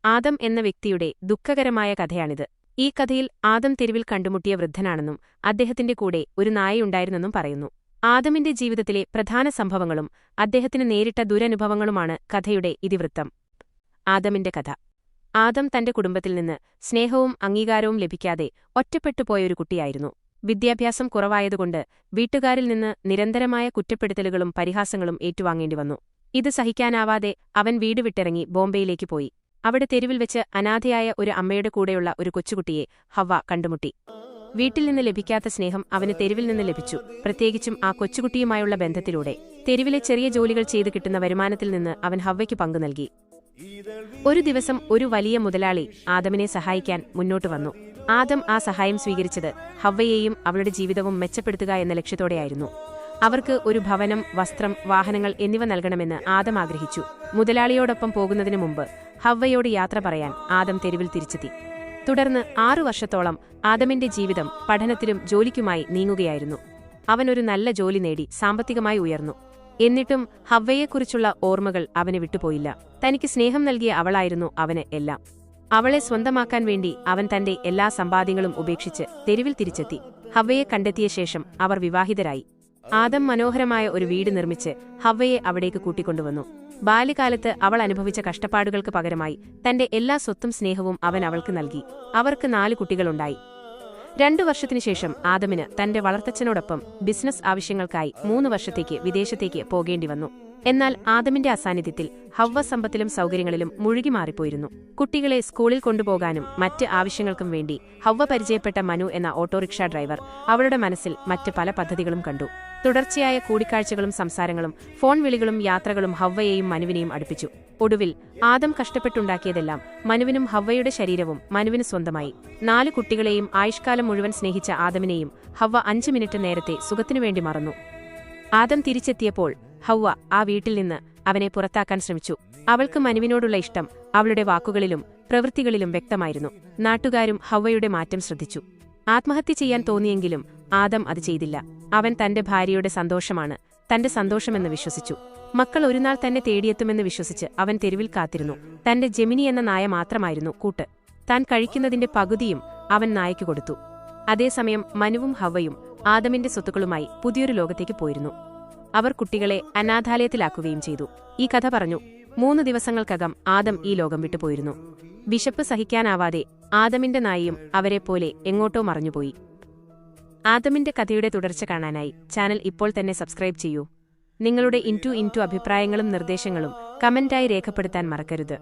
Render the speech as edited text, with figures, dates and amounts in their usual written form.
ആദം എന്ന വ്യക്തിയുടെ ദുഃഖകരമായ കഥയാണിത്. ഈ കഥയിൽ ആദം തെരുവിൽ കണ്ടുമുട്ടിയ വൃദ്ധനാണെന്നും അദ്ദേഹത്തിന്റെ കൂടെ ഒരു നായയുണ്ടായിരുന്നെന്നും പറയുന്നു. ആദമിന്റെ ജീവിതത്തിലെ പ്രധാന സംഭവങ്ങളും അദ്ദേഹത്തിന് നേരിട്ട ദുരനുഭവങ്ങളുമാണ് കഥയുടെ ഇതിവൃത്തം. ആദമിന്റെ കഥ. ആദം തന്റെ കുടുംബത്തിൽ നിന്ന് സ്നേഹവും അംഗീകാരവും ലഭിക്കാതെ ഒറ്റപ്പെട്ടുപോയൊരു കുട്ടിയായിരുന്നു. വിദ്യാഭ്യാസം കുറവായതുകൊണ്ട് വീട്ടുകാരിൽ നിന്ന് നിരന്തരമായ കുറ്റപ്പെടുത്തലുകളും പരിഹാസങ്ങളും ഏറ്റുവാങ്ങേണ്ടിവന്നു. ഇത് സഹിക്കാനാവാതെ അവൻ വീട് വിട്ടിറങ്ങി ബോംബെയിലേക്ക് പോയി. അവിടെ തെരുവിൽ വെച്ച് അനാഥയായ ഒരു അമ്മയുടെ കൂടെയുള്ള ഒരു കൊച്ചുകുട്ടിയെ ഹവ്വ കണ്ടുമുട്ടി. വീട്ടിൽ നിന്ന് ലഭിക്കാത്ത സ്നേഹം അവന് തെരുവിൽ നിന്ന് ലഭിച്ചു, പ്രത്യേകിച്ചും ആ കൊച്ചുകുട്ടിയുമായുള്ള ബന്ധത്തിലൂടെ. തെരുവിലെ ചെറിയ ജോലികൾ ചെയ്തു കിട്ടുന്ന വരുമാനത്തിൽ നിന്ന് അവൻ ഹവ്വയ്ക്ക് പങ്കു നൽകി. ഒരു ദിവസം ഒരു വലിയ മുതലാളി ആദമിനെ സഹായിക്കാൻ മുന്നോട്ടു വന്നു. ആദം ആ സഹായം സ്വീകരിച്ചത് ഹവ്വയെയും അവളുടെ ജീവിതവും മെച്ചപ്പെടുത്തുക എന്ന ലക്ഷ്യത്തോടെയായിരുന്നു. അവർക്ക് ഒരു ഭവനം, വസ്ത്രം, വാഹനങ്ങൾ എന്നിവ നൽകണമെന്ന് ആദം ആഗ്രഹിച്ചു. മുതലാളിയോടൊപ്പം പോകുന്നതിനു മുമ്പ് ഹവ്വയോട് യാത്ര പറയാൻ ആദം തെരുവിൽ തിരിച്ചെത്തി. തുടർന്ന് 6 വർഷത്തോളം ആദമിന്റെ ജീവിതം പഠനത്തിലും ജോലിക്കുമായി നീങ്ങുകയായിരുന്നു. അവനൊരു നല്ല ജോലി നേടി സാമ്പത്തികമായി ഉയർന്നു. എന്നിട്ടും ഹവ്വയെക്കുറിച്ചുള്ള ഓർമ്മകൾ അവന് വിട്ടുപോയില്ല. തനിക്ക് സ്നേഹം നൽകിയ അവളായിരുന്നു അവന് എല്ലാം. അവളെ സ്വന്തമാക്കാൻ വേണ്ടി അവൻ തന്റെ എല്ലാ സമ്പാദ്യങ്ങളും ഉപേക്ഷിച്ച് തെരുവിൽ തിരിച്ചെത്തി. ഹവ്വയെ കണ്ടെത്തിയ ശേഷം അവർ വിവാഹിതരായി. ആദം മനോഹരമായ ഒരു വീട് നിർമ്മിച്ച് ഹവ്വയെ അവിടേക്ക് കൂട്ടിക്കൊണ്ടുവന്നു. ബാല്യകാലത്ത് അവൾ അനുഭവിച്ച കഷ്ടപ്പാടുകൾക്ക് പകരമായി തന്റെ എല്ലാ സ്വത്തും സ്നേഹവും അവൻ അവൾക്ക് നൽകി. അവർക്ക് 4 കുട്ടികളുണ്ടായി. 2 വർഷത്തിനുശേഷം ആദമിന് തന്റെ വളർത്തച്ഛനോടൊപ്പം ബിസിനസ് ആവശ്യങ്ങൾക്കായി 3 വർഷത്തേക്ക് വിദേശത്തേക്ക് പോകേണ്ടിവന്നു. എന്നാൽ ആദമിന്റെ അസാന്നിധ്യത്തിൽ ഹവ്വ സമ്പത്തിലും സൗകര്യങ്ങളിലും മുഴുകി മാറിപ്പോയിരുന്നു. കുട്ടികളെ സ്കൂളിൽ കൊണ്ടുപോകാനും മറ്റ് ആവശ്യങ്ങൾക്കും വേണ്ടി ഹവ്വ പരിചയപ്പെട്ട മനു എന്ന ഓട്ടോറിക്ഷ ഡ്രൈവർ അവളുടെ മനസ്സിൽ മറ്റ് പല പദ്ധതികളും കണ്ടു. തുടർച്ചയായ കൂടിക്കാഴ്ചകളും സംസാരങ്ങളും ഫോൺ വിളികളും യാത്രകളും ഹവ്വയെയും മനുവിനെയും അടുപ്പിച്ചു. ഒടുവിൽ ആദം കഷ്ടപ്പെട്ടുണ്ടാക്കിയതെല്ലാം മനുവിനും ഹവ്വയുടെ ശരീരവും മനുവിന് സ്വന്തമായി. 4 കുട്ടികളെയും ആയുഷ്കാലം മുഴുവൻ സ്നേഹിച്ച ആദമിനെയും ഹവ്വ 5 മിനിറ്റ് നേരത്തെ സുഖത്തിനുവേണ്ടി മറന്നു. ആദം തിരിച്ചെത്തിയപ്പോൾ ഹവ്വ ആ വീട്ടിൽ നിന്ന് അവനെ പുറത്താക്കാൻ ശ്രമിച്ചു. അവൾക്ക് മനുവിനോടുള്ള ഇഷ്ടം അവളുടെ വാക്കുകളിലും പ്രവൃത്തികളിലും വ്യക്തമായിരുന്നു. നാട്ടുകാരും ഹവ്വയുടെ മാറ്റം ശ്രദ്ധിച്ചു. ആത്മഹത്യ ചെയ്യാൻ തോന്നിയെങ്കിലും ആദം അത് ചെയ്തില്ല. അവൻ തന്റെ ഭാര്യയുടെ സന്തോഷമാണ് തന്റെ സന്തോഷമെന്ന് വിശ്വസിച്ചു. മക്കൾ ഒരുനാൾ തന്നെ തേടിയെത്തുമെന്ന് വിശ്വസിച്ച് അവൻ തെരുവിൽ കാത്തിരുന്നു. തന്റെ ജെമിനി എന്ന നായ മാത്രമായിരുന്നു കൂട്ട്. താൻ കഴിക്കുന്നതിന്റെ പകുതിയും അവൻ നായയ്ക്കു കൊടുത്തു. അതേസമയം മനുവും ഹവ്വയും ആദമിന്റെ സ്വത്തുക്കളുമായി പുതിയൊരു ലോകത്തേക്ക് പോയിരുന്നു. അവർ കുട്ടികളെ അനാഥാലയത്തിലാക്കുകയും ചെയ്തു. ഈ കഥ പറഞ്ഞു 3 ദിവസങ്ങൾക്കകം ആദം ഈ ലോകം വിട്ടുപോയിരുന്നു. വിശപ്പ് സഹിക്കാനാവാതെ ആദമിന്റെ നായയും അവരെപ്പോലെ എങ്ങോട്ടോ മറഞ്ഞുപോയി. ആദമിന്റെ കഥയുടെ തുടർച്ച കാണാനായി ചാനൽ ഇപ്പോൾ തന്നെ സബ്സ്ക്രൈബ് ചെയ്യൂ. നിങ്ങളുടെ ഇൻറ്റു അഭിപ്രായങ്ങളും നിർദ്ദേശങ്ങളും കമന്റായി രേഖപ്പെടുത്താൻ മറക്കരുത്.